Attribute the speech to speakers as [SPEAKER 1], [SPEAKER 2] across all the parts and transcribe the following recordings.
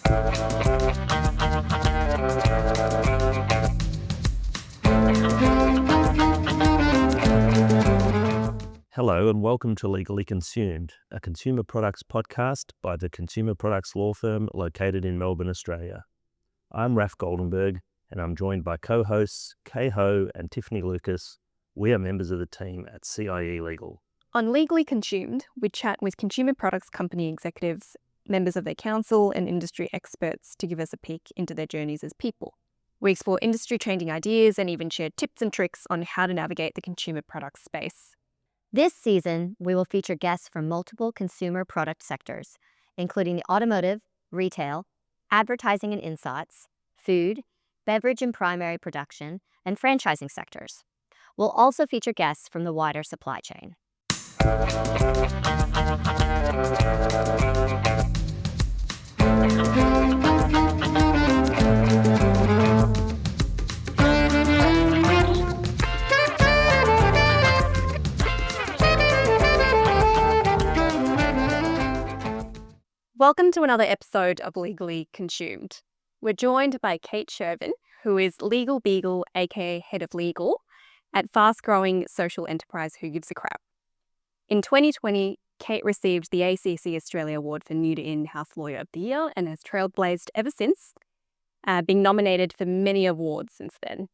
[SPEAKER 1] Hello and welcome to Legally Consumed, a consumer products podcast by the consumer products law firm located in Melbourne, Australia. I'm Raf Goldenberg and I'm joined by co-hosts Kay Ho and Tiffany Lucas. We are members of the team at CIE Legal.
[SPEAKER 2] On Legally Consumed, we chat with consumer products company executives, members of their council and industry experts to give us a peek into their journeys as people. We explore industry-changing ideas and even share tips and tricks on how to navigate the consumer products space.
[SPEAKER 3] This season, we will feature guests from multiple consumer product sectors, including the automotive, retail, advertising and insights, food, beverage and primary production, and franchising sectors. We'll also feature guests from the wider supply chain.
[SPEAKER 2] Welcome to another episode of Legally Consumed. We're joined by Kate Sherburn, who is Legal Beagle, aka Head of Legal, at fast-growing social enterprise Who Gives a Crap. In 2020, Kate received the ACC Australia Award for New to In-House Lawyer of the Year and has trailblazed ever since, being nominated for many awards since then.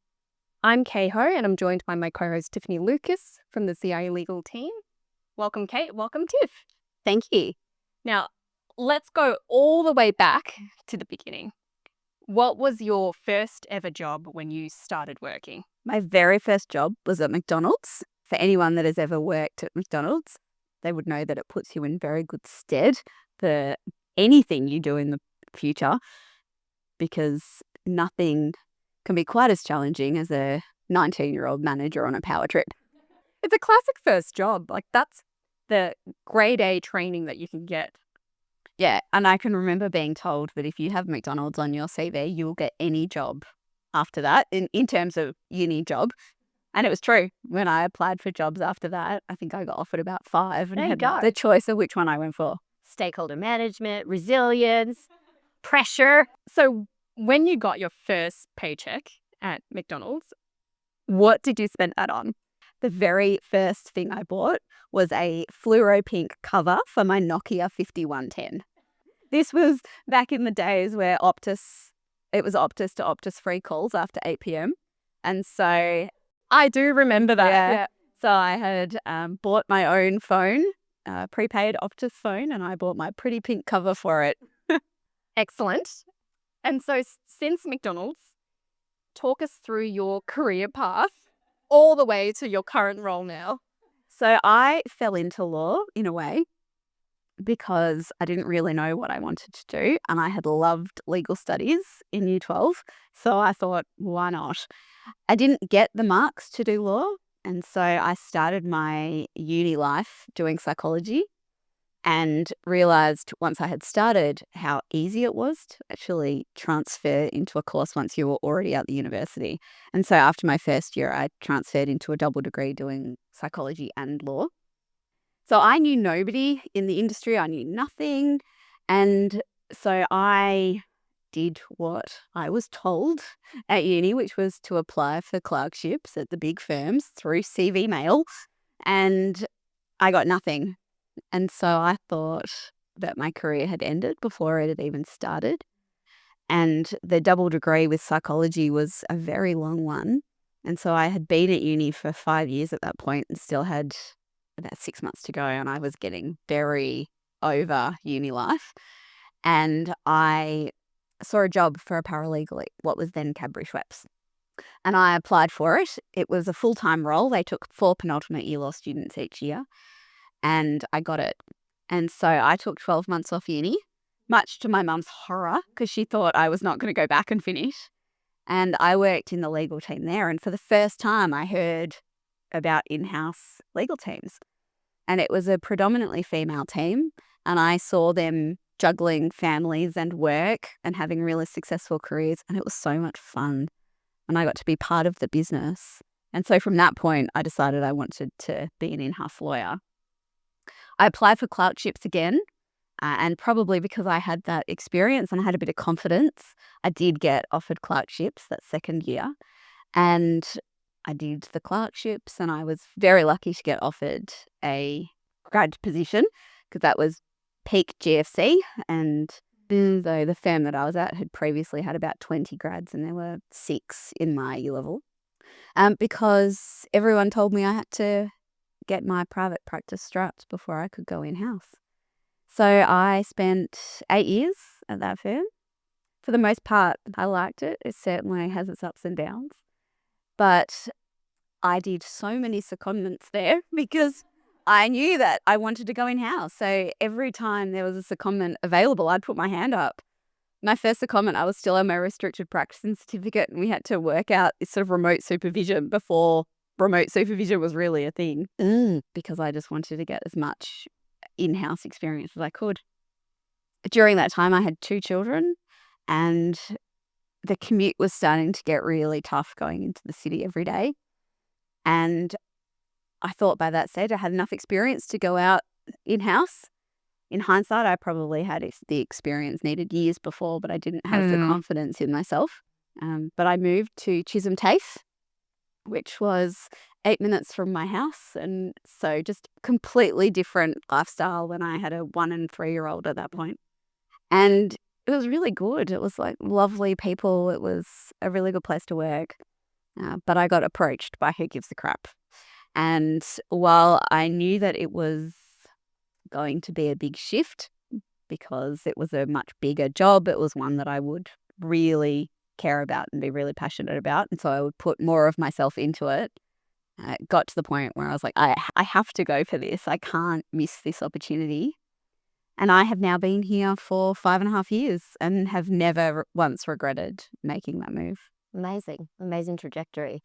[SPEAKER 2] I'm Kay Ho, and I'm joined by my co-host Tiffany Lucas from the CIE Legal team. Welcome, Kate. Welcome, Tiff.
[SPEAKER 4] Thank you.
[SPEAKER 2] Now, let's go all the way back to the beginning. What was your first ever job when you started working?
[SPEAKER 4] My very first job was at McDonald's. For anyone that has ever worked at McDonald's, they would know that it puts you in very good stead for anything you do in the future, because nothing can be quite as challenging as a 19-year-old manager on a power trip.
[SPEAKER 2] It's a classic first job. Like, that's the grade A training that you can get.
[SPEAKER 4] Yeah, and I can remember being told that if you have McDonald's on your CV, you will get any job after that in terms of uni job. And it was true. When I applied for jobs after that, I think I got offered about 5 and had the choice of which one I went for.
[SPEAKER 3] Stakeholder management, resilience, pressure.
[SPEAKER 2] So when you got your first paycheck at McDonald's, what did you spend that on?
[SPEAKER 4] The very first thing I bought was a fluoro pink cover for my Nokia 5110. This was back in the days where it was Optus to Optus free calls after 8 p.m. And so
[SPEAKER 2] I do remember that.
[SPEAKER 4] Yeah. So I had bought my own phone, prepaid Optus phone, and I bought my pretty pink cover for it.
[SPEAKER 2] Excellent. And so since McDonald's, talk us through your career path all the way to your current role now.
[SPEAKER 4] So I fell into law in a way because I didn't really know what I wanted to do, and I had loved legal studies in Year 12. So I thought, why not? I didn't get the marks to do law, and so I started my uni life doing psychology and realised once I had started how easy it was to actually transfer into a course once you were already at the university. And so after my first year, I transferred into a double degree doing psychology and law. So I knew nobody in the industry. I knew nothing. And so I did what I was told at uni, which was to apply for clerkships at the big firms through CV Mail. And I got nothing. And so I thought that my career had ended before it had even started. And the double degree with psychology was a very long one. And so I had been at uni for 5 years at that point and still had about 6 months to go. And I was getting very over uni life. And I saw a job for a paralegal at what was then Cadbury Schweppes. And I applied for it. It was a full-time role. They took 4 penultimate year law students each year. And I got it. And so I took 12 months off uni, much to my mum's horror, because she thought I was not going to go back and finish. And I worked in the legal team there. And for the first time, I heard about in-house legal teams. And it was a predominantly female team. And I saw them juggling families and work and having really successful careers. And it was so much fun. And I got to be part of the business. And so from that point, I decided I wanted to be an in-house lawyer. I applied for clerkships again And probably because I had that experience and I had a bit of confidence, I did get offered clerkships that second year. And I did the clerkships and I was very lucky to get offered a grad position because that was peak GFC. And so the firm that I was at had previously had about 20 grads and there were 6 in my year level. Because everyone told me I had to get my private practice strapped before I could go in-house. So I spent 8 years at that firm. For the most part, I liked it. It certainly has its ups and downs. But I did so many secondments there because I knew that I wanted to go in-house. So every time there was a secondment available, I'd put my hand up. My first secondment, I was still on my restricted practicing certificate and we had to work out this sort of remote supervision before remote supervision was really a thing because I just wanted to get as much in-house experience as I could. During that time, I had 2 children and the commute was starting to get really tough going into the city every day. And I thought by that stage I had enough experience to go out in-house. In hindsight, I probably had the experience needed years before, but I didn't have the confidence in myself. But I moved to Chisholm TAFE, which was 8 minutes from my house. And so just completely different lifestyle when I had a 1 and 3-year-old at that point. And it was really good. It was like lovely people. It was a really good place to work. But I got approached by Who Gives a Crap. And while I knew that it was going to be a big shift because it was a much bigger job, it was one that I would really care about and be really passionate about. And so I would put more of myself into it. It got to the point where I was like, I have to go for this. I can't miss this opportunity. And I have now been here for 5.5 years and have never once regretted making that move.
[SPEAKER 3] Amazing trajectory.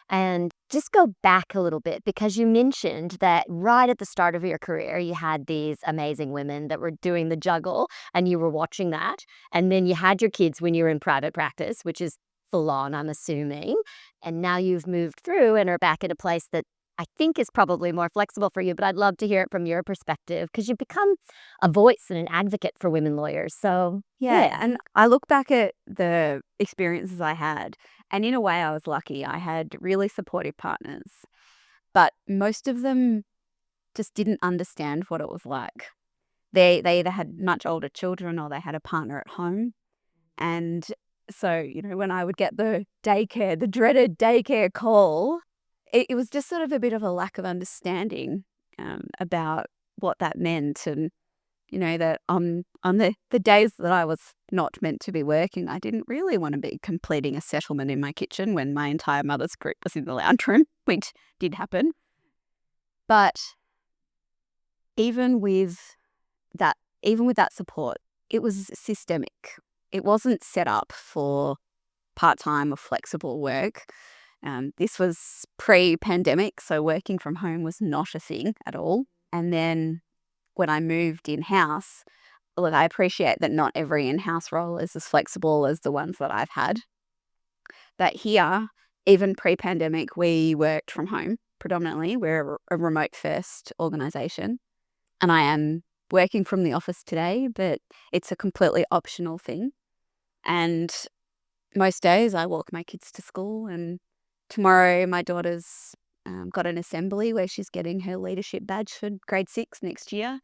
[SPEAKER 3] And just go back a little bit because you mentioned that right at the start of your career, you had these amazing women that were doing the juggle and you were watching that. And then you had your kids when you were in private practice, which is full on, I'm assuming. And now you've moved through and are back at a place that I think is probably more flexible for you, but I'd love to hear it from your perspective because you've become a voice and an advocate for women lawyers. So,
[SPEAKER 4] yeah. And I look back at the experiences I had, and in a way I was lucky. I had really supportive partners, but most of them just didn't understand what it was like. They either had much older children or they had a partner at home. And so, when I would get the dreaded daycare call, it was just sort of a bit of a lack of understanding about what that meant. And, that on the days that I was not meant to be working, I didn't really want to be completing a settlement in my kitchen when my entire mother's group was in the lounge room, which did happen. But even with that support, it was systemic. It wasn't set up for part-time or flexible work. This was pre-pandemic, so working from home was not a thing at all. And then when I moved in-house, look, I appreciate that not every in-house role is as flexible as the ones that I've had. But here, even pre-pandemic, we worked from home predominantly. We're a remote-first organisation. And I am working from the office today, but it's a completely optional thing. And most days I walk my kids to school, and tomorrow my daughter's got an assembly where she's getting her leadership badge for grade 6 next year.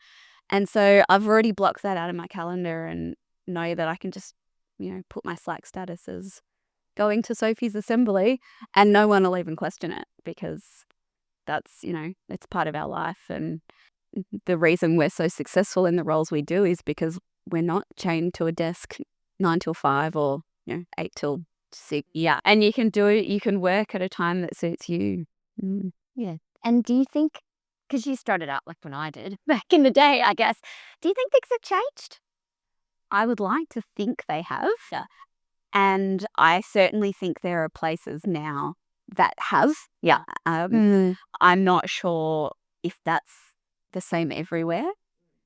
[SPEAKER 4] And so I've already blocked that out of my calendar and know that I can just, put my Slack status as going to Sophie's assembly and no one will even question it because that's, it's part of our life. And the reason we're so successful in the roles we do is because we're not chained to a desk 9 till 5 or 8 till 6. Yeah. And you can work at a time that suits you.
[SPEAKER 3] Yeah. And do you think, because you started out like when I did back in the day, I guess, do you think things have changed?
[SPEAKER 4] I would like to think they have. Yeah. And I certainly think there are places now that have.
[SPEAKER 3] Yeah.
[SPEAKER 4] I'm not sure if that's the same everywhere,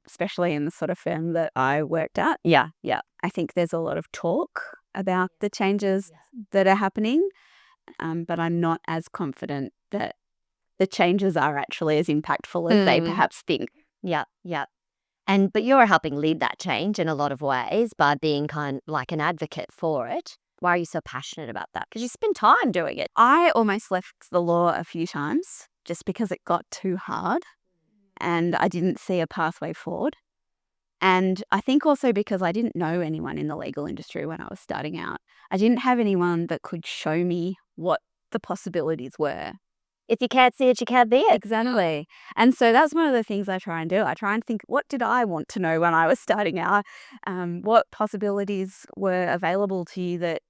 [SPEAKER 4] especially in the sort of firm that I worked at.
[SPEAKER 3] Yeah.
[SPEAKER 4] I think there's a lot of talk about the changes that are happening, but I'm not as confident that the changes are actually as impactful as they perhaps think.
[SPEAKER 3] Yeah. But you're helping lead that change in a lot of ways by being kind of like an advocate for it. Why are you so passionate about that? Because you spend time doing it.
[SPEAKER 4] I almost left the law a few times just because it got too hard and I didn't see a pathway forward. And I think also because I didn't know anyone in the legal industry when I was starting out. I didn't have anyone that could show me what the possibilities were.
[SPEAKER 3] If you can't see it, you can't be it.
[SPEAKER 4] Exactly. And so that's one of the things I try and do. I try and think, what did I want to know when I was starting out? What possibilities were available to you that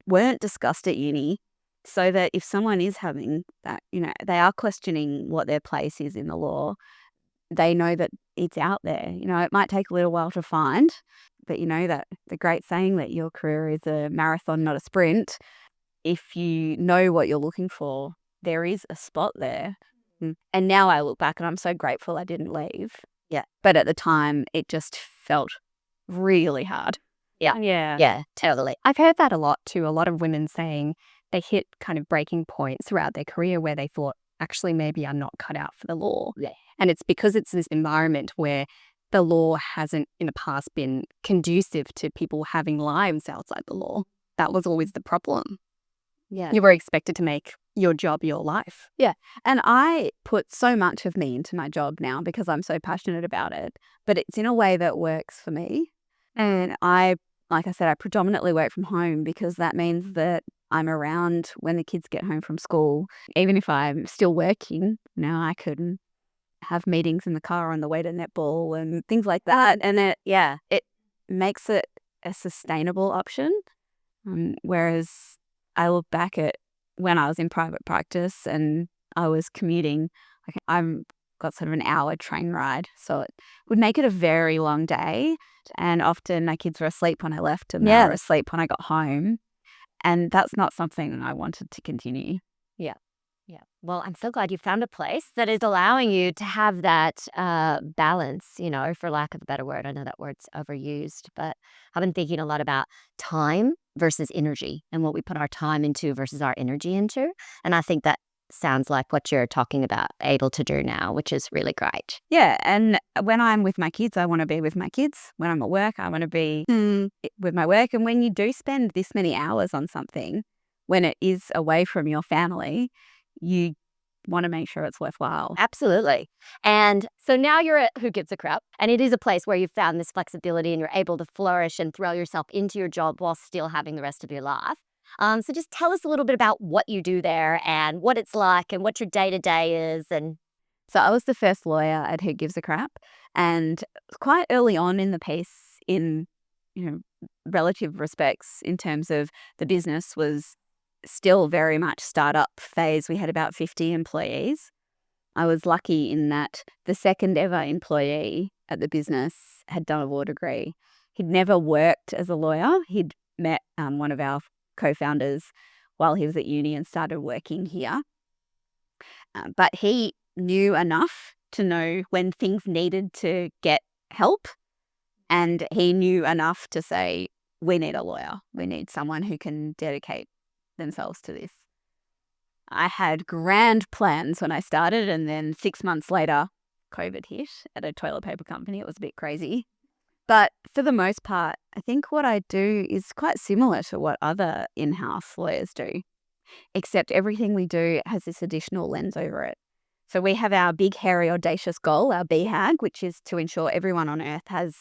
[SPEAKER 4] weren't discussed at uni, so that if someone is having that, they are questioning what their place is in the law, they know that it's out there. It might take a little while to find, but that the great saying that your career is a marathon, not a sprint. If you know what you're looking for, there is a spot there. And now I look back and I'm so grateful I didn't leave.
[SPEAKER 3] Yeah.
[SPEAKER 4] But at the time, it just felt really hard.
[SPEAKER 2] Yeah.
[SPEAKER 3] Yeah, totally.
[SPEAKER 2] I've heard that a lot too. A lot of women saying they hit kind of breaking points throughout their career where they thought, actually, maybe I'm not cut out for the law.
[SPEAKER 3] Yeah.
[SPEAKER 2] And it's because it's this environment where the law hasn't in the past been conducive to people having lives outside the law. That was always the problem.
[SPEAKER 3] Yeah.
[SPEAKER 2] You were expected to make your job your life.
[SPEAKER 4] And I put so much of me into my job now because I'm so passionate about it, but it's in a way that works for me. And like I said, I predominantly work from home because that means that I'm around when the kids get home from school. Even if I'm still working, I could have meetings in the car on the way to netball and things like that. And it makes it a sustainable option. Whereas I look back at when I was in private practice and I was commuting, I've got sort of an hour train ride. So it would make it a very long day. And often my kids were asleep when I left and they were asleep when I got home. And that's not something I wanted to continue.
[SPEAKER 3] Yeah. Well, I'm so glad you found a place that is allowing you to have that balance, for lack of a better word. I know that word's overused, but I've been thinking a lot about time versus energy and what we put our time into versus our energy into. And I think that sounds like what you're talking about, able to do now, which is really great.
[SPEAKER 4] Yeah. And when I'm with my kids, I want to be with my kids. When I'm at work, I want to be with my work. And when you do spend this many hours on something, when it is away from your family, you want to make sure it's worthwhile.
[SPEAKER 3] Absolutely. And so now you're at Who Gives a Crap, and it is a place where you've found this flexibility and you're able to flourish and throw yourself into your job while still having the rest of your life. So just tell us a little bit about what you do there and what it's like and what your day-to-day is. And
[SPEAKER 4] so I was the first lawyer at Who Gives a Crap, and quite early on in the piece, in relative respects, in terms of the business was still very much startup phase. We had about 50 employees. I was lucky in that the second ever employee at the business had done a law degree. He'd never worked as a lawyer. He'd met one of our co-founders while he was at uni and started working here. But he knew enough to know when things needed to get help. And he knew enough to say, we need a lawyer. We need someone who can dedicate themselves to this. I had grand plans when I started, and then 6 months later, COVID hit at a toilet paper company. It was a bit crazy. But for the most part, I think what I do is quite similar to what other in-house lawyers do, except everything we do has this additional lens over it. So we have our big, hairy, audacious goal, our BHAG, which is to ensure everyone on earth has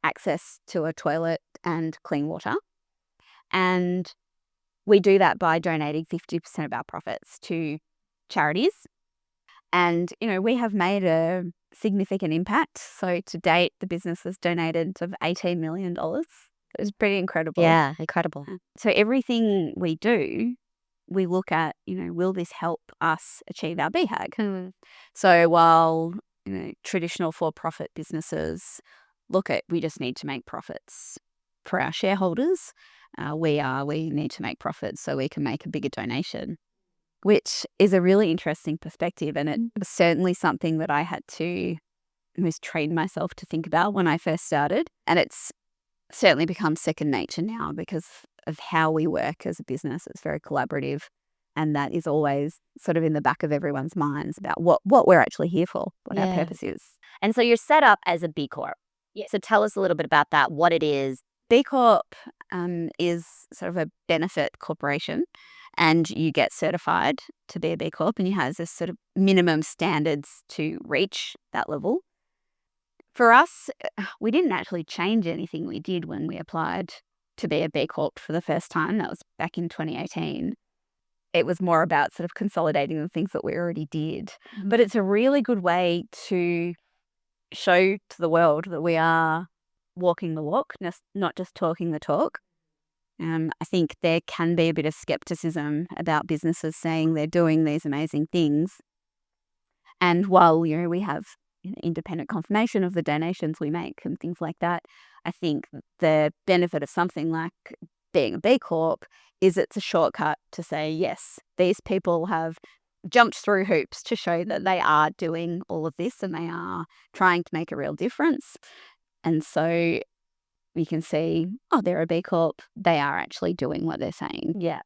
[SPEAKER 4] access to a toilet and clean water. And we do that by donating 50% of our profits to charities. And, we have made a significant impact. So to date, the business has donated sort of $18 million. It was pretty incredible.
[SPEAKER 3] yeah, incredible.
[SPEAKER 4] So everything we do, we look at, will this help us achieve our BHAG? So while, traditional for-profit businesses look at, we just need to make profits for our shareholders, we need to make profits so we can make a bigger donation, which is a really interesting perspective. And it was certainly something that I had to almost train myself to think about when I first started. And it's certainly become second nature now because of how we work as a business. It's very collaborative. And that is always sort of in the back of everyone's minds about what we're actually here for, what our purpose is.
[SPEAKER 3] And so you're set up as a B Corp. Yeah, so tell us a little bit about that, what it is.
[SPEAKER 4] B Corp is sort of a benefit corporation, and you get certified to be a B Corp, and you have this sort of minimum standards to reach that level. For us, we didn't actually change anything we did when we applied to be a B Corp for the first time. That was back in 2018. It was more about sort of consolidating the things that we already did. But it's a really good way to show to the world that we are walking the walk, not just talking the talk. I think there can be a bit of skepticism about businesses saying they're doing these amazing things. And while, we have independent confirmation of the donations we make and things like that, I think the benefit of something like being a B Corp is it's a shortcut to say, yes, these people have jumped through hoops to show that they are doing all of this and they are trying to make a real difference. And so we can see, they're a B Corp. They are actually doing what they're saying.
[SPEAKER 3] Yeah.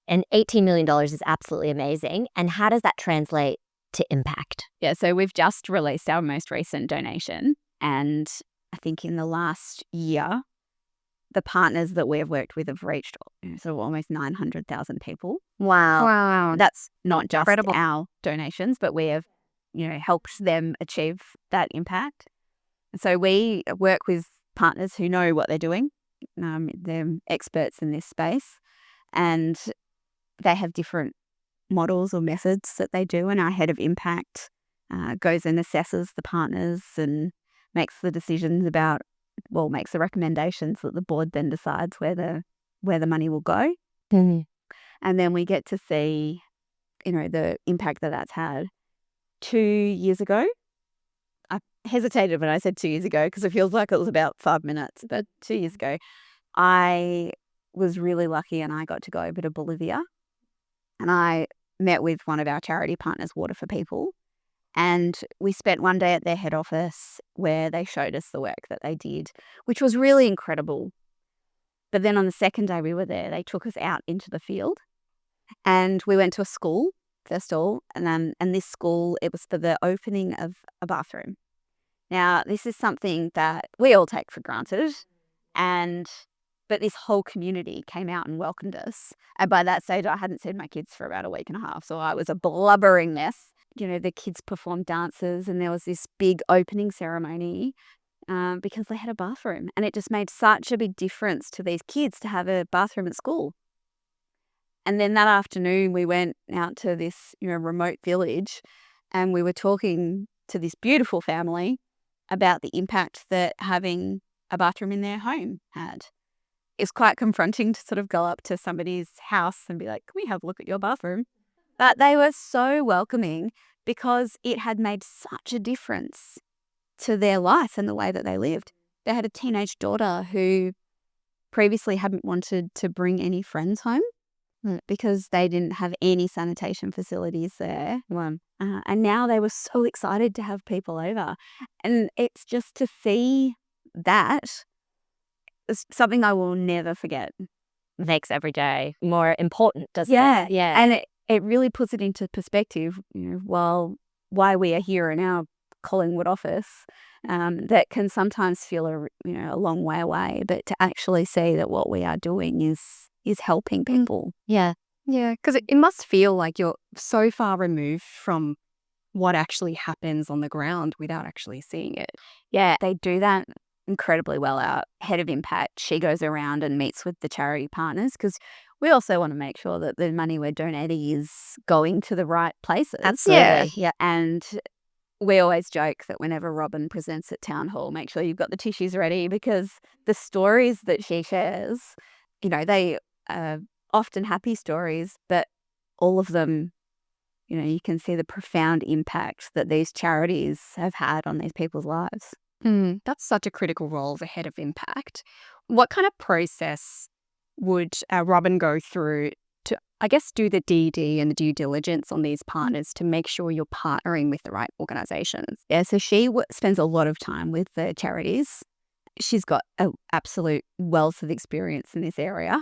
[SPEAKER 3] And $18 million is absolutely amazing. And how does that translate to impact?
[SPEAKER 4] Yeah, so we've just released our most recent donation. And I think in the last year, the partners that we have worked with have reached sort of almost 900,000 people.
[SPEAKER 3] Wow.
[SPEAKER 4] That's not just
[SPEAKER 2] Incredible.
[SPEAKER 4] our donations, but we have, helped them achieve that impact. And so we work with partners who know what they're doing. They're experts in this space, and they have different models or methods that they do. And our head of impact goes and assesses the partners and makes the decisions makes the recommendations that the board then decides where the money will go.
[SPEAKER 3] Mm-hmm.
[SPEAKER 4] And then we get to see, the impact that that's had. 2 years ago, I hesitated when I said 2 years ago because it feels like it was about 5 minutes, but 2 years ago, I was really lucky and I got to go over to Bolivia, and I met with one of our charity partners, Water for People, and we spent one day at their head office where they showed us the work that they did, which was really incredible. But then on the second day we were there, they took us out into the field, and we went to a school first of all, and this school, it was for the opening of a bathroom. Now, this is something that we all take for granted, but this whole community came out and welcomed us. And by that stage, I hadn't seen my kids for about a week and a half, so I was a blubbering mess. The kids performed dances, and there was this big opening ceremony because they had a bathroom, and it just made such a big difference to these kids to have a bathroom at school. And then that afternoon, we went out to this remote village, and we were talking to this beautiful family about the impact that having a bathroom in their home had. It's quite confronting to sort of go up to somebody's house and be like, "Can we have a look at your bathroom?" But they were so welcoming because it had made such a difference to their life and the way that they lived. They had a teenage daughter who previously hadn't wanted to bring any friends home because they didn't have any sanitation facilities there. And now they were so excited to have people over. And it's just to see that is something I will never forget.
[SPEAKER 3] Makes every day more important, doesn't it? Yeah.
[SPEAKER 4] And it really puts it into perspective, why we are here in our Collingwood office, that can sometimes feel a long way away, but to actually see that what we are doing is helping people.
[SPEAKER 3] Yeah.
[SPEAKER 2] Yeah, because it must feel like you're so far removed from what actually happens on the ground without actually seeing it.
[SPEAKER 4] Yeah, they do that incredibly well. Our head of impact, she goes around and meets with the charity partners because we also want to make sure that the money we're donating is going to the right places.
[SPEAKER 3] Absolutely.
[SPEAKER 4] Yeah. And we always joke that whenever Robin presents at town hall, make sure you've got the tissues ready, because the stories that she shares, they are often happy stories, but all of them, you can see the profound impact that these charities have had on these people's lives.
[SPEAKER 2] That's such a critical role as a head of impact. What kind of process would Robin go through to, I guess, do the DD and the due diligence on these partners to make sure you're partnering with the right organisations?
[SPEAKER 4] Yeah, so she spends a lot of time with the charities. She's got an absolute wealth of experience in this area.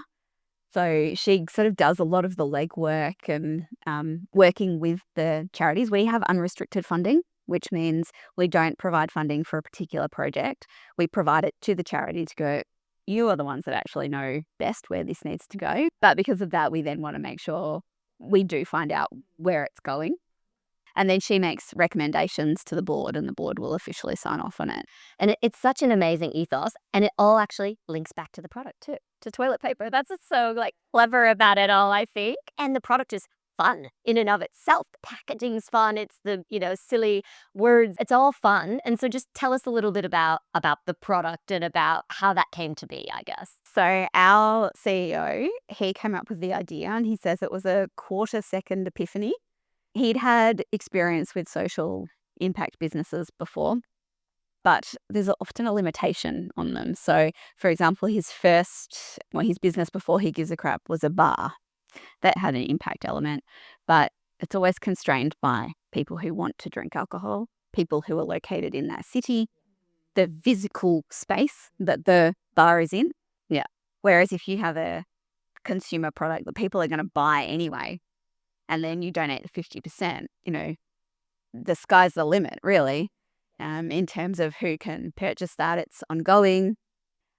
[SPEAKER 4] So she sort of does a lot of the legwork and working with the charities. We have unrestricted funding. which means we don't provide funding for a particular project. We provide it to the charity to go, you are the ones that actually know best where this needs to go. But because of that, we then want to make sure we do find out where it's going. And then she makes recommendations to the board, and the board will officially sign off on it.
[SPEAKER 3] And it's such an amazing ethos, and it all actually links back to the product too, to toilet paper. That's what's so clever about it all, I think. And the product is fun in and of itself. The packaging's fun. It's the silly words. It's all fun. And so just tell us a little bit about the product and about how that came to be, I guess.
[SPEAKER 4] So our CEO, he came up with the idea, and he says it was a quarter-second epiphany. He'd had experience with social impact businesses before, but there's often a limitation on them. So, for example, his business before He Gives a Crap was a bar that had an impact element, but it's always constrained by people who want to drink alcohol, people who are located in that city, the physical space that the bar is in.
[SPEAKER 2] Yeah.
[SPEAKER 4] Whereas if you have a consumer product that people are going to buy anyway, and then you donate the 50%, the sky's the limit, really, in terms of who can purchase that. It's ongoing.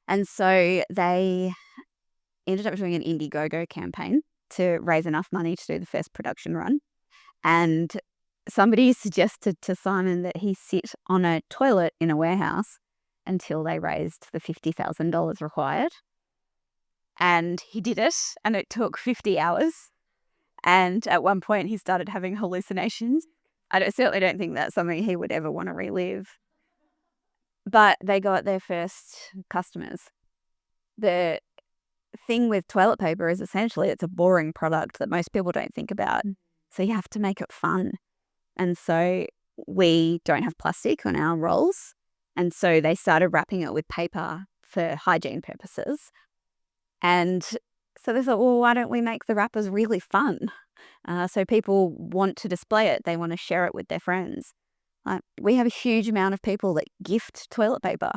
[SPEAKER 4] And so they ended up doing an Indiegogo campaign to raise enough money to do the first production run. And somebody suggested to Simon that he sit on a toilet in a warehouse until they raised the $50,000 required. And he did it, and it took 50 hours. And at one point, he started having hallucinations. I certainly don't think that's something he would ever want to relive. But they got their first customers. The thing with toilet paper is essentially it's a boring product that most people don't think about. So you have to make it fun. And so we don't have plastic on our rolls. And so they started wrapping it with paper for hygiene purposes. And so they thought, well, why don't we make the wrappers really fun? So people want to display it. They want to share it with their friends. We have a huge amount of people that gift toilet paper.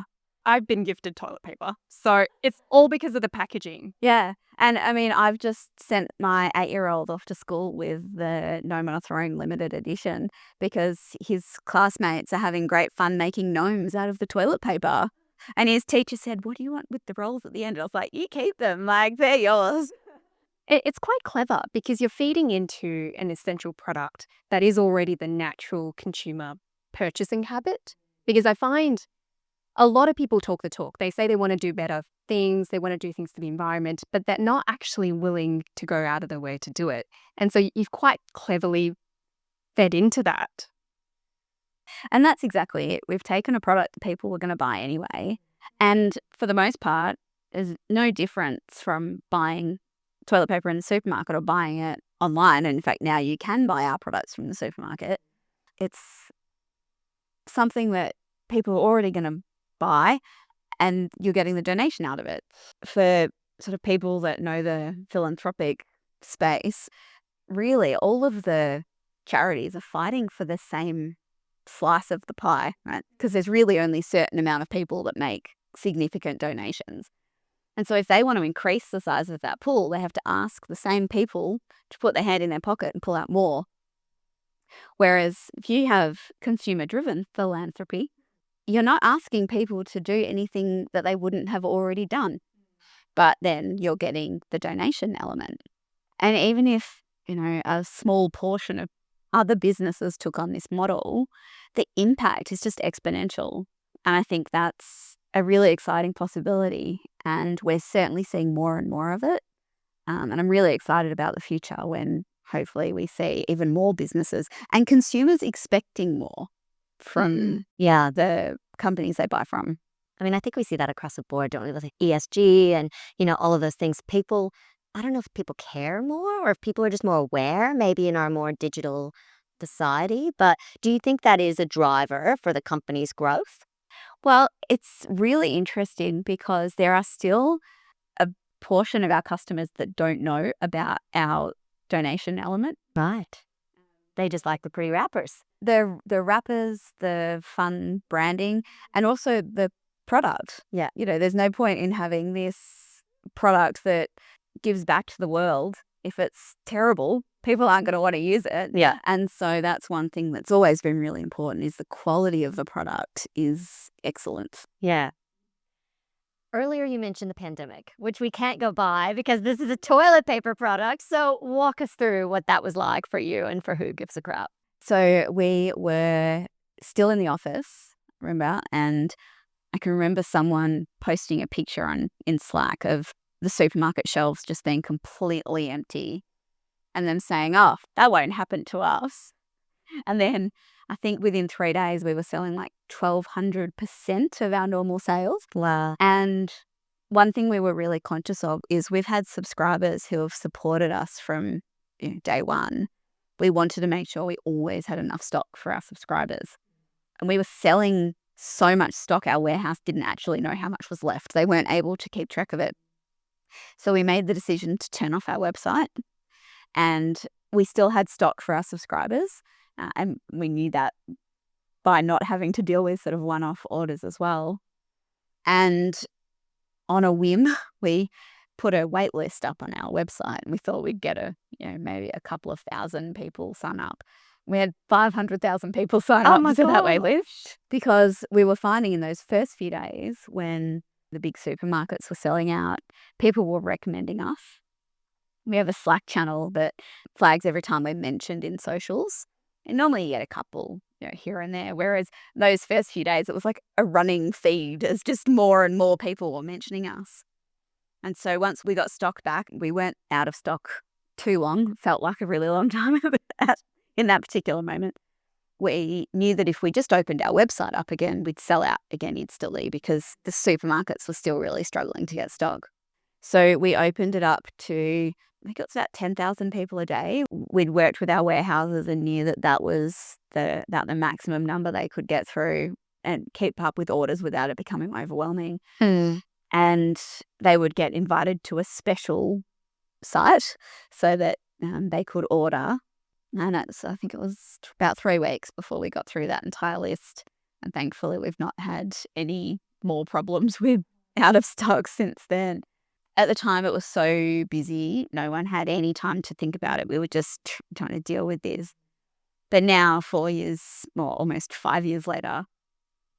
[SPEAKER 2] I've been gifted toilet paper. So it's all because of the packaging.
[SPEAKER 4] Yeah. And I mean, I've just sent my 8-year-old off to school with the Gnome on a Throne limited edition because his classmates are having great fun making gnomes out of the toilet paper. And his teacher said, what do you want with the rolls at the end? I was like, you keep them, they're yours.
[SPEAKER 2] It's quite clever because you're feeding into an essential product that is already the natural consumer purchasing habit. Because I find a lot of people talk the talk. They say they want to do better things, they want to do things for the environment, but they're not actually willing to go out of their way to do it. And so you've quite cleverly fed into that.
[SPEAKER 4] And that's exactly it. We've taken a product that people were going to buy anyway. And for the most part, there's no difference from buying toilet paper in the supermarket or buying it online. And in fact, now you can buy our products from the supermarket. It's something that people are already going to buy, and you're getting the donation out of it. For sort of people that know the philanthropic space, really all of the charities are fighting for the same slice of the pie, right? Because there's really only a certain amount of people that make significant donations. And so if they want to increase the size of that pool, they have to ask the same people to put their hand in their pocket and pull out more. Whereas if you have consumer-driven philanthropy, you're not asking people to do anything that they wouldn't have already done. But then you're getting the donation element. And even if, a small portion of other businesses took on this model, the impact is just exponential. And I think that's a really exciting possibility. And we're certainly seeing more and more of it. And I'm really excited about the future when hopefully we see even more businesses and consumers expecting more from the companies they buy from.
[SPEAKER 3] I mean, I think we see that across the board, don't we? With ESG and, all of those things. People, I don't know if people care more or if people are just more aware, maybe in our more digital society. But do you think that is a driver for the company's growth?
[SPEAKER 4] Well, it's really interesting because there are still a portion of our customers that don't know about our donation element.
[SPEAKER 3] Right. They just like the pretty wrappers.
[SPEAKER 4] The wrappers, the fun branding, and also the product.
[SPEAKER 3] Yeah.
[SPEAKER 4] There's no point in having this product that gives back to the world if it's terrible, people aren't going to want to use it.
[SPEAKER 2] Yeah.
[SPEAKER 4] And so that's one thing that's always been really important, is the quality of the product is excellent.
[SPEAKER 3] Yeah. Earlier, you mentioned the pandemic, which we can't go by because this is a toilet paper product. So walk us through what that was like for you and for Who Gives a Crap.
[SPEAKER 4] So we were still in the office, remember, and I can remember someone posting a picture in Slack of the supermarket shelves just being completely empty, and them saying, "Oh, that won't happen to us." And then I think within 3 days we were selling like 1,200% of our normal sales.
[SPEAKER 3] Wow.
[SPEAKER 4] And one thing we were really conscious of is we've had subscribers who have supported us from day one. We wanted to make sure we always had enough stock for our subscribers. And we were selling so much stock, our warehouse didn't actually know how much was left. They weren't able to keep track of it. So we made the decision to turn off our website, and we still had stock for our subscribers. And we knew that by not having to deal with sort of one-off orders as well. And on a whim, we put a wait list up on our website, and we thought we'd get maybe a couple of thousand people sign up. We had 500,000 people sign up to that wait list, because we were finding in those first few days when the big supermarkets were selling out, people were recommending us. We have a Slack channel that flags every time we're mentioned in socials. And normally you get a couple here and there, whereas those first few days it was like a running feed as just more and more people were mentioning us. And so once we got stock back, we weren't out of stock too long. Felt like a really long time in that particular moment. We knew that if we just opened our website up again, we'd sell out again instantly, because the supermarkets were still really struggling to get stock. So we opened it up to, I think it was about 10,000 people a day. We'd worked with our warehouses and knew that that was the maximum number they could get through and keep up with orders without it becoming overwhelming. And they would get invited to a special site so that they could order. And I think it was about 3 weeks before we got through that entire list. And thankfully, we've not had any more problems with out of stock since then. At the time, it was so busy, no one had any time to think about it. We were just trying to deal with this. But now, 4 years, or almost 5 years later,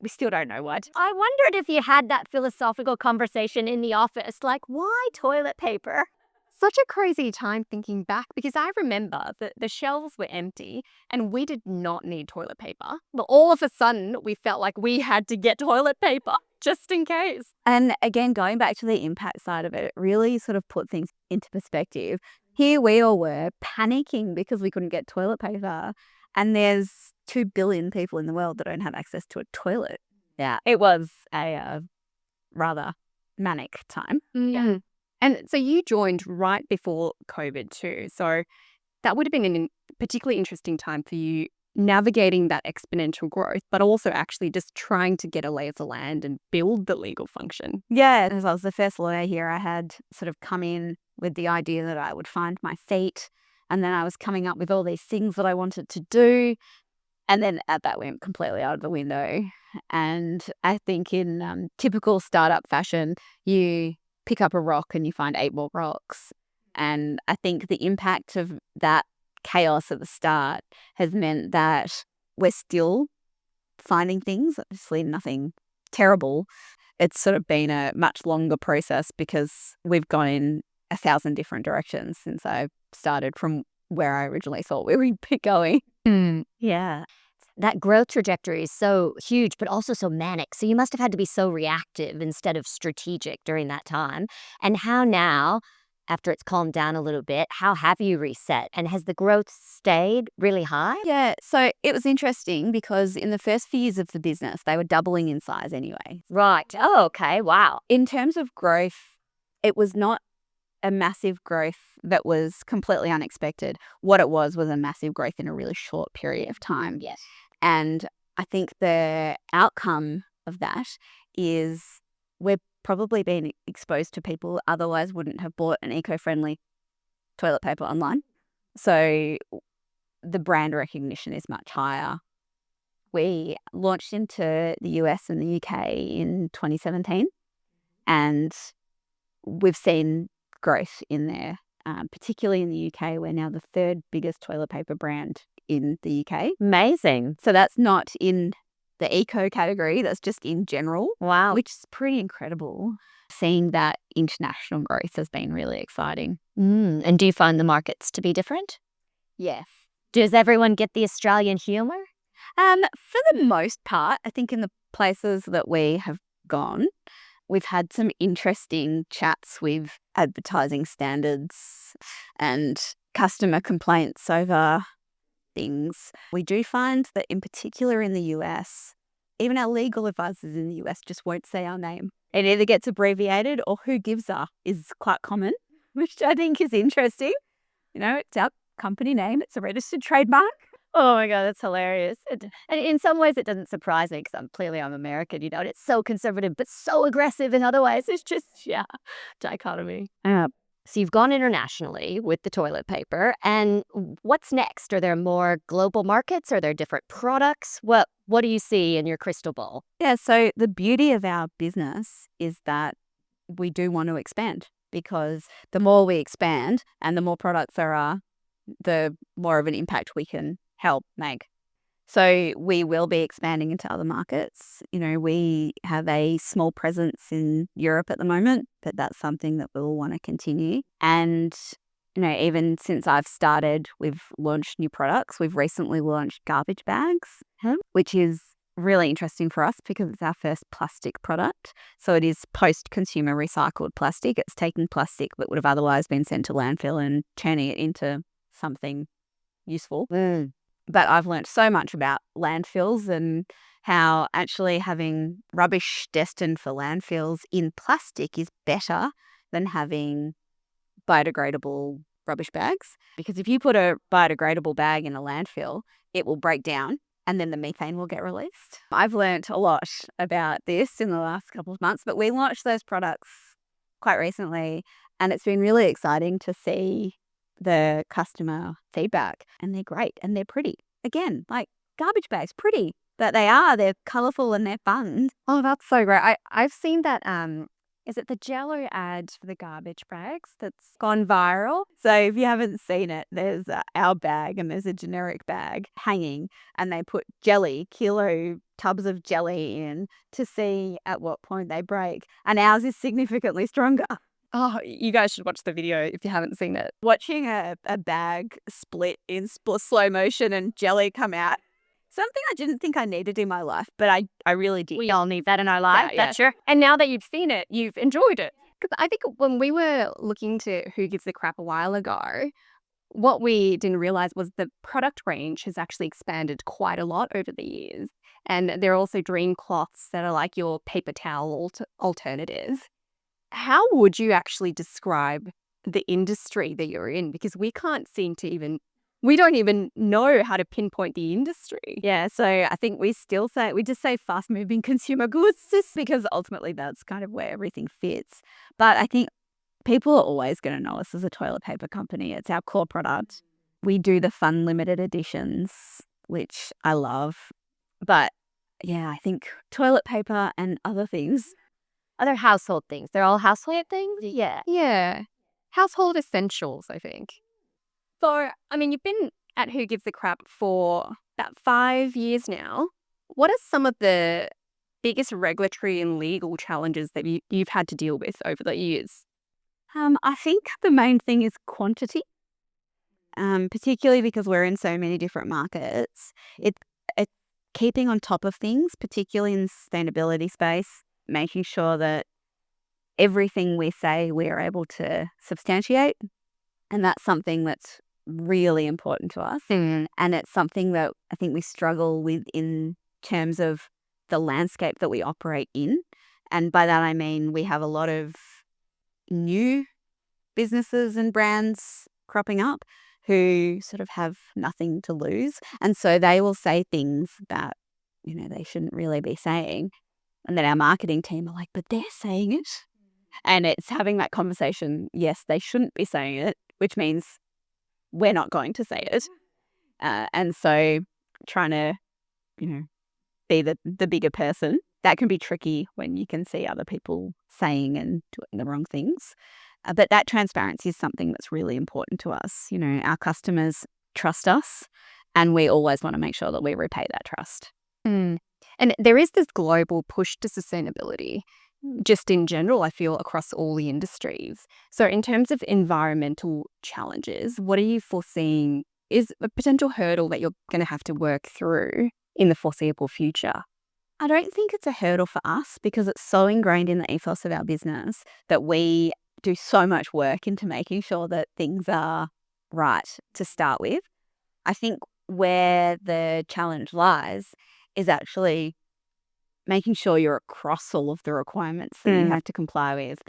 [SPEAKER 4] we still don't know what.
[SPEAKER 3] I wondered if you had that philosophical conversation in the office, like, why toilet paper?
[SPEAKER 2] Such a crazy time thinking back, because I remember that the shelves were empty and we did not need toilet paper. But all of a sudden, we felt like we had to get toilet paper just in case.
[SPEAKER 4] And again, going back to the impact side of it, it really sort of put things into perspective. Here we all were panicking because we couldn't get toilet paper. And there's 2 billion people in the world that don't have access to a toilet.
[SPEAKER 3] Yeah.
[SPEAKER 4] It was a rather manic time.
[SPEAKER 2] Yeah. And so you joined right before COVID too. So that would have been a particularly interesting time for you, navigating that exponential growth, but also actually just trying to get a lay of the land and build the legal function.
[SPEAKER 4] Yeah, as I was the first lawyer here, I had sort of come in with the idea that I would find my feet, and then I was coming up with all these things that I wanted to do, and then that went completely out of the window. And I think in typical startup fashion, you pick up a rock and you find 8 more rocks. And I think the impact of that chaos at the start has meant that we're still finding things, obviously nothing terrible. It's sort of been a much longer process because we've gone in 1,000 different directions since I started from where I originally thought we would be going.
[SPEAKER 3] Yeah. That growth trajectory is so huge, but also so manic. So you must have had to be so reactive instead of strategic during that time. And how now, after it's calmed down a little bit, how have you reset? And has the growth stayed really high?
[SPEAKER 4] Yeah, so it was interesting because in the first few years of the business, they were doubling in size anyway.
[SPEAKER 3] Right. Oh, okay. Wow.
[SPEAKER 4] In terms of growth, it was not a massive growth that was completely unexpected. What it was a massive growth in a really short period of time.
[SPEAKER 3] Yes.
[SPEAKER 4] And I think the outcome of that is we're probably being exposed to people who otherwise wouldn't have bought an eco-friendly toilet paper online. So the brand recognition is much higher. We launched into the US and the UK in 2017, and we've seen growth in there particularly in the UK. We're now the third biggest toilet paper brand in the UK.
[SPEAKER 3] Amazing.
[SPEAKER 4] So that's not in the eco category, that's just in general.
[SPEAKER 3] Wow.
[SPEAKER 4] Which is pretty incredible. Seeing that international growth has been really exciting.
[SPEAKER 3] And do you find the markets to be different?
[SPEAKER 4] Yes.
[SPEAKER 3] Does everyone get the Australian humour?
[SPEAKER 4] For the most part, I think in the places that we have gone, we've had some interesting chats with advertising standards and customer complaints over things. We do find that in particular in the US, even our legal advisors in the US just won't say our name. It either gets abbreviated or who gives a is quite common, which I think is interesting. You know, it's our company name. It's a registered trademark.
[SPEAKER 3] Oh my God, that's hilarious. And in some ways, it doesn't surprise me because I'm American, and it's so conservative, but so aggressive in other ways. It's just, dichotomy. So you've gone internationally with the toilet paper, and what's next? Are there more global markets? Are there different products? What do you see in your crystal ball?
[SPEAKER 4] Yeah, so the beauty of our business is that we do want to expand, because the more we expand and the more products there are, the more of an impact we can help make. So we will be expanding into other markets. We have a small presence in Europe at the moment, but that's something that we'll want to continue. And, even since I've started, we've launched new products. We've recently launched garbage bags, which is really interesting for us because it's our first plastic product. So it is post-consumer recycled plastic. It's taking plastic that would have otherwise been sent to landfill and turning it into something useful. But I've learned so much about landfills and how actually having rubbish destined for landfills in plastic is better than having biodegradable rubbish bags. Because if you put a biodegradable bag in a landfill, it will break down and then the methane will get released. I've learned a lot about this in the last couple of months, but we launched those products quite recently, and it's been really exciting to see the customer feedback, and they're great and they're pretty. Again, like garbage bags, pretty, but they're colourful and they're fun.
[SPEAKER 2] Oh, that's so great. I've seen that, is it the Jello ad for the garbage bags that's gone viral?
[SPEAKER 4] So if you haven't seen it, there's our bag and there's a generic bag hanging, and they put kilo tubs of jelly in to see at what point they break. And ours is significantly stronger.
[SPEAKER 2] Oh, you guys should watch the video if you haven't seen it.
[SPEAKER 4] Watching a bag split in slow motion and jelly come out, something I didn't think I needed in my life, but I really did.
[SPEAKER 3] We all need that in our life, that's sure.
[SPEAKER 2] And now that you've seen it, you've enjoyed it. Because I think when we were looking to Who Gives a Crap a while ago, what we didn't realize was the product range has actually expanded quite a lot over the years. And there are also dream cloths that are like your paper towel alternative. How would you actually describe the industry that you're in? Because we don't even know how to pinpoint the industry.
[SPEAKER 4] Yeah, so I think we just say fast moving consumer goods, just because ultimately that's kind of where everything fits. But I think people are always going to know us as a toilet paper company. It's our core product. We do the fun limited editions, which I love. But yeah, I think toilet paper and other things.
[SPEAKER 3] Other household things. They're all household things? Yeah.
[SPEAKER 2] Yeah. Household essentials, I think. So, you've been at Who Gives a Crap for about 5 years now. What are some of the biggest regulatory and legal challenges that you've had to deal with over the years?
[SPEAKER 4] I think the main thing is quantity, particularly because we're in so many different markets. It's keeping on top of things, particularly in the sustainability space, making sure that everything we say we are able to substantiate. And that's something that's really important to us. And it's something that I think we struggle with in terms of the landscape that we operate in. And by that, I mean we have a lot of new businesses and brands cropping up who sort of have nothing to lose. And so they will say things that, they shouldn't really be saying. And then our marketing team are like, but they're saying it. And it's having that conversation. Yes, they shouldn't be saying it, which means we're not going to say it. And so trying to, be the bigger person, that can be tricky when you can see other people saying and doing the wrong things. But that transparency is something that's really important to us. You know, our customers trust us, and we always want to make sure that we repay that trust.
[SPEAKER 2] And there is this global push to sustainability, just in general, I feel, across all the industries. So in terms of environmental challenges, what are you foreseeing is a potential hurdle that you're going to have to work through in the foreseeable future?
[SPEAKER 4] I don't think it's a hurdle for us because it's so ingrained in the ethos of our business that we do so much work into making sure that things are right to start with. I think where the challenge lies is actually making sure you're across all of the requirements that you have to comply with.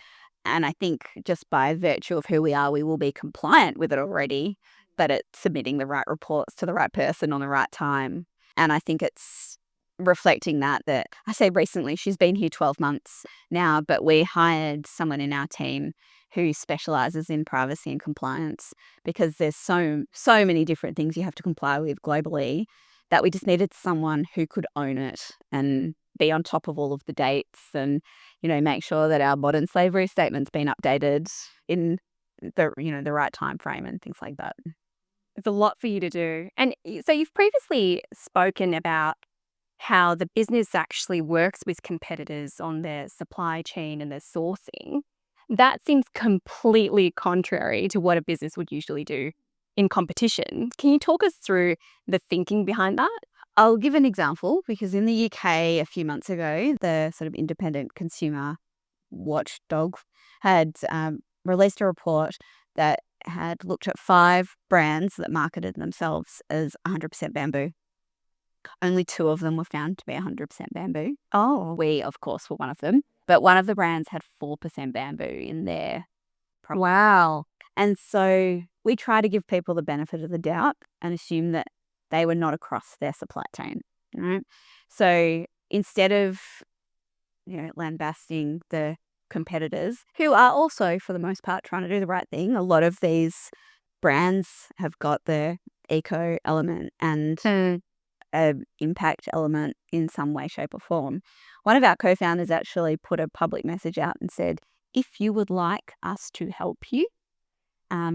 [SPEAKER 4] And I think just by virtue of who we are, we will be compliant with it already, but it's submitting the right reports to the right person on the right time. And I think it's reflecting that I say recently, she's been here 12 months now, but we hired someone in our team who specializes in privacy and compliance because there's so many different things you have to comply with globally that we just needed someone who could own it and be on top of all of the dates and, you know, make sure that our modern slavery statement's been updated in the right time frame and things like that.
[SPEAKER 2] It's a lot for you to do. And so you've previously spoken about how the business actually works with competitors on their supply chain and their sourcing. That seems completely contrary to what a business would usually do in competition. Can you talk us through the thinking behind that?
[SPEAKER 4] I'll give an example because in the UK a few months ago, the sort of independent consumer watchdog had released a report that had looked at 5 brands that marketed themselves as 100% bamboo. Only 2 of them were found to be 100% bamboo.
[SPEAKER 2] Oh,
[SPEAKER 4] We, of course, were one of them. But one of the brands had 4% bamboo in their product.
[SPEAKER 2] wow.
[SPEAKER 4] And so we try to give people the benefit of the doubt and assume that they were not across their supply chain. Right? So instead of lambasting the competitors, who are also, for the most part, trying to do the right thing, a lot of these brands have got the eco element and impact element in some way, shape or form. One of our co-founders actually put a public message out and said, if you would like us to help you,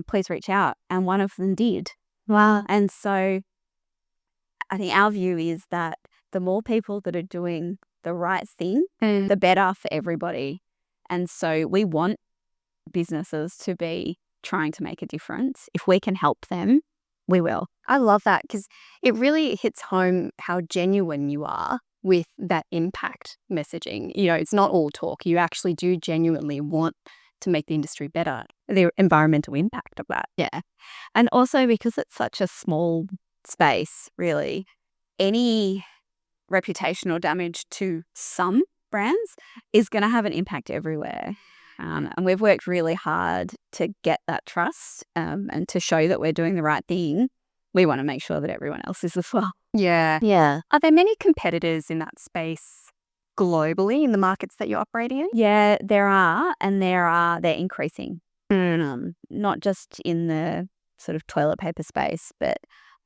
[SPEAKER 4] please reach out. And one of them did.
[SPEAKER 3] Wow.
[SPEAKER 4] And so I think our view is that the more people that are doing the right thing, the better for everybody. And so we want businesses to be trying to make a difference. If we can help them, we will.
[SPEAKER 2] I love that because it really hits home how genuine you are with that impact messaging. You know, it's not all talk. You actually do genuinely want to make the industry better, the environmental impact of that.
[SPEAKER 4] Yeah. And also because it's such a small space, really, any reputational damage to some brands is going to have an impact everywhere. And we've worked really hard to get that trust and to show that we're doing the right thing. We want to make sure that everyone else is as well.
[SPEAKER 2] Yeah.
[SPEAKER 3] Yeah.
[SPEAKER 2] Are there many competitors in that space globally in the markets that you're operating in?
[SPEAKER 4] Yeah, there are, and they're increasing. Not just in the sort of toilet paper space, but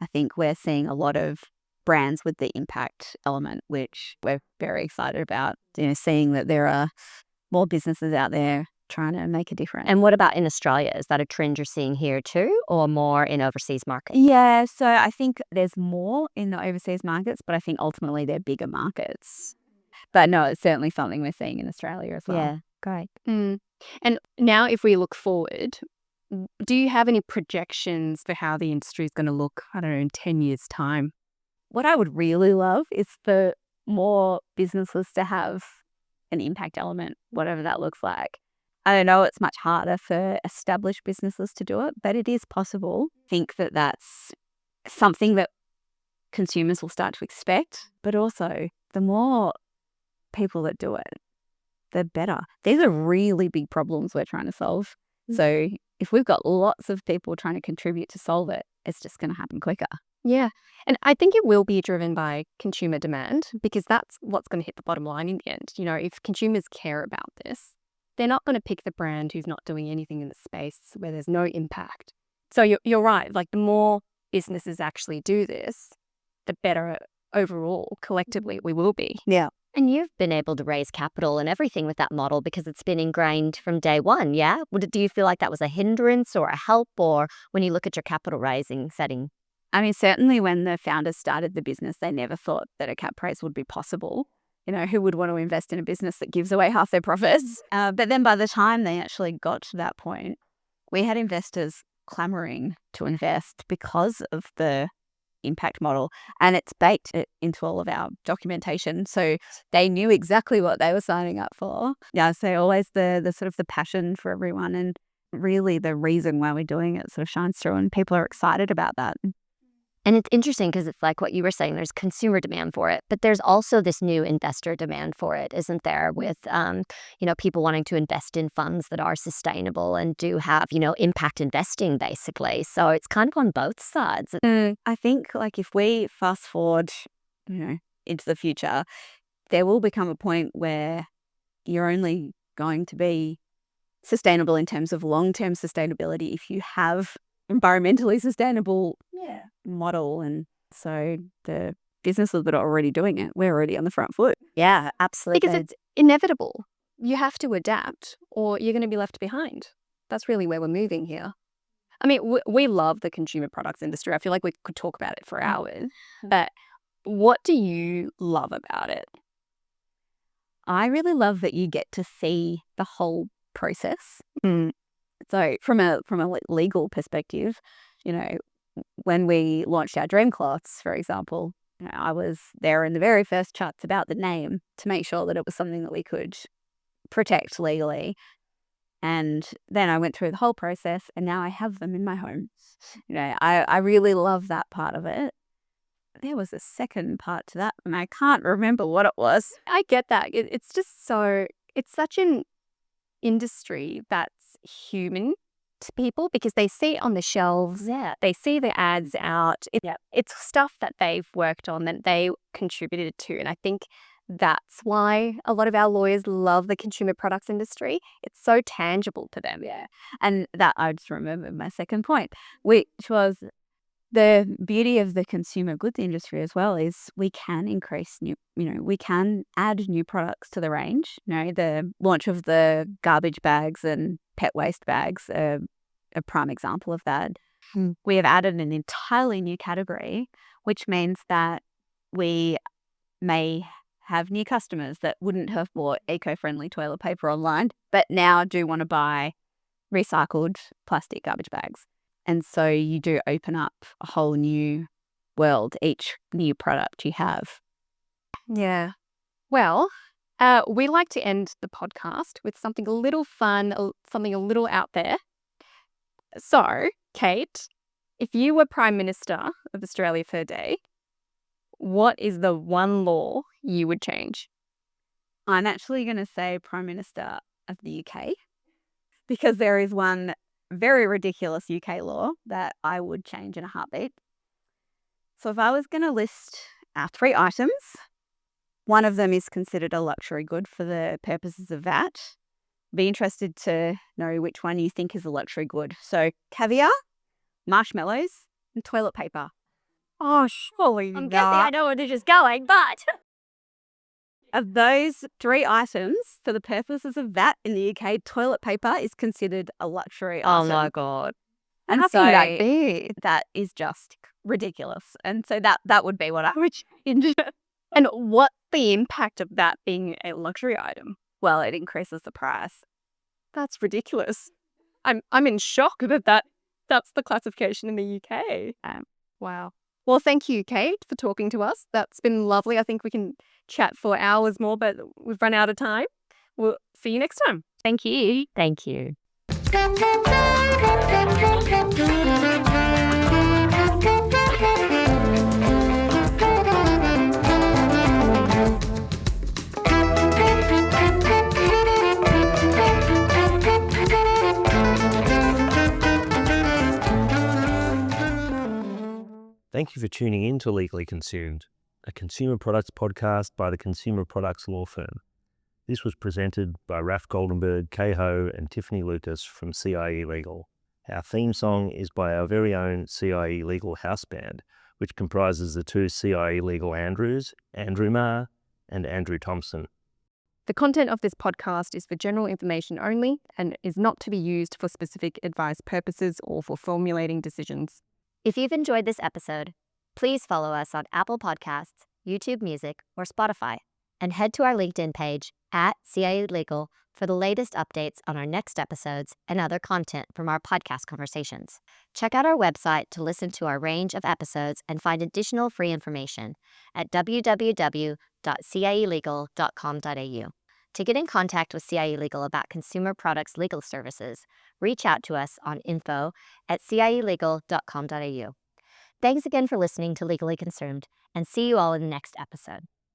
[SPEAKER 4] I think we're seeing a lot of brands with the impact element, which we're very excited about. Seeing that there are more businesses out there trying to make a difference.
[SPEAKER 3] And what about in Australia? Is that a trend you're seeing here too, or more in overseas markets?
[SPEAKER 4] Yeah, so I think there's more in the overseas markets, but I think ultimately they're bigger markets. But no, it's certainly something we're seeing in Australia as well.
[SPEAKER 3] Yeah, great.
[SPEAKER 2] And now if we look forward, do you have any projections for how the industry is going to look, I don't know, in 10 years' time?
[SPEAKER 4] What I would really love is for more businesses to have an impact element, whatever that looks like. I don't know, it's much harder for established businesses to do it, but it is possible. I think that that's something that consumers will start to expect, but also the more people that do it, the better. These are really big problems we're trying to solve. So if we've got lots of people trying to contribute to solve it, it's just going to happen quicker.
[SPEAKER 2] Yeah. And I think it will be driven by consumer demand because that's what's going to hit the bottom line in the end. If consumers care about this, they're not going to pick the brand who's not doing anything in the space where there's no impact. So you're right. Like the more businesses actually do this, the better overall collectively we will be.
[SPEAKER 4] Yeah.
[SPEAKER 3] And you've been able to raise capital and everything with that model because it's been ingrained from day one, yeah? Do you feel like that was a hindrance or a help, or when you look at your capital raising setting?
[SPEAKER 4] I mean, certainly when the founders started the business, they never thought that a cap raise would be possible. You know, who would want to invest in a business that gives away half their profits? But then by the time they actually got to that point, we had investors clamoring to invest because of the impact model, and it's baked into all of our documentation, so they knew exactly what they were signing up for. Yeah, so always the sort of the passion for everyone, and really the reason why we're doing it sort of shines through, and people are excited about that.
[SPEAKER 3] And it's interesting because it's like what you were saying, there's consumer demand for it, but there's also this new investor demand for it, isn't there? With, people wanting to invest in funds that are sustainable and do have, impact investing, basically. So it's kind of on both sides.
[SPEAKER 4] I think like if we fast forward, into the future, there will become a point where you're only going to be sustainable in terms of long-term sustainability if you have environmentally sustainable model. And so the businesses that are already doing it, we're already on the front foot.
[SPEAKER 3] Yeah, absolutely.
[SPEAKER 2] Because it's inevitable. You have to adapt or you're going to be left behind. That's really where we're moving here. I mean, we love the consumer products industry. I feel like we could talk about it for hours. But what do you love about it?
[SPEAKER 4] I really love that you get to see the whole process. So from a legal perspective, when we launched our dream cloths, for example, I was there in the very first chats about the name to make sure that it was something that we could protect legally. And then I went through the whole process, and now I have them in my home. I really love that part of it. There was a second part to that, and I can't remember what it was.
[SPEAKER 2] I get that. It's just it's such an industry that's human to people because they see it on the shelves.
[SPEAKER 3] Yeah.
[SPEAKER 2] They see the ads out. It's stuff that they've worked on that they contributed to. And I think that's why a lot of our lawyers love the consumer products industry. It's so tangible to them.
[SPEAKER 4] Yeah. And that I just remembered my second point, which was the beauty of the consumer goods industry as well is we can increase we can add new products to the range. The launch of the garbage bags and pet waste bags are a prime example of that. We have added an entirely new category, which means that we may have new customers that wouldn't have bought eco-friendly toilet paper online, but now do want to buy recycled plastic garbage bags. And so you do open up a whole new world, each new product you have.
[SPEAKER 2] Yeah. Well, we like to end the podcast with something a little fun, something a little out there. So, Kate, if you were Prime Minister of Australia for a day, what is the one law you would change?
[SPEAKER 4] I'm actually going to say Prime Minister of the UK because there is one very ridiculous UK law that I would change in a heartbeat. So if I was going to list our 3 items, one of them is considered a luxury good for the purposes of VAT. Be interested to know which one you think is a luxury good. So caviar, marshmallows, and toilet paper.
[SPEAKER 2] Oh, surely
[SPEAKER 3] I'm guessing I know where this is going, but
[SPEAKER 4] of those 3 items, for the purposes of VAT in the UK, toilet paper is considered a luxury item.
[SPEAKER 3] oh my God.
[SPEAKER 4] And
[SPEAKER 2] How
[SPEAKER 4] so
[SPEAKER 2] can that be?
[SPEAKER 4] that is just ridiculous. And so that would be what I would change.
[SPEAKER 2] And what's the impact of that being a luxury item?
[SPEAKER 4] Well, it increases the price.
[SPEAKER 2] That's ridiculous. I'm in shock that's the classification in the UK. Wow. Well, thank you, Kate, for talking to us. That's been lovely. I think we can chat for hours more, but we've run out of time. We'll see you next time.
[SPEAKER 3] Thank you. Thank you.
[SPEAKER 1] Thank you for tuning in to Legally Consumed, a consumer products podcast by the Consumer Products Law Firm. This was presented by Raf Goldenberg, Kay Ho, and Tiffany Lucas from CIE Legal. Our theme song is by our very own CIE Legal house band, which comprises the 2 CIE Legal Andrews, Andrew Ma and Andrew Thompson.
[SPEAKER 2] The content of this podcast is for general information only and is not to be used for specific advice purposes or for formulating decisions.
[SPEAKER 3] If you've enjoyed this episode, please follow us on Apple Podcasts, YouTube Music, or Spotify, and head to our LinkedIn page @CIE Legal for the latest updates on our next episodes and other content from our podcast conversations. Check out our website to listen to our range of episodes and find additional free information at www.cielegal.com.au. To get in contact with CIE Legal about consumer products legal services, reach out to us on info@cielegal.com.au. Thanks again for listening to Legally Consumed, and see you all in the next episode.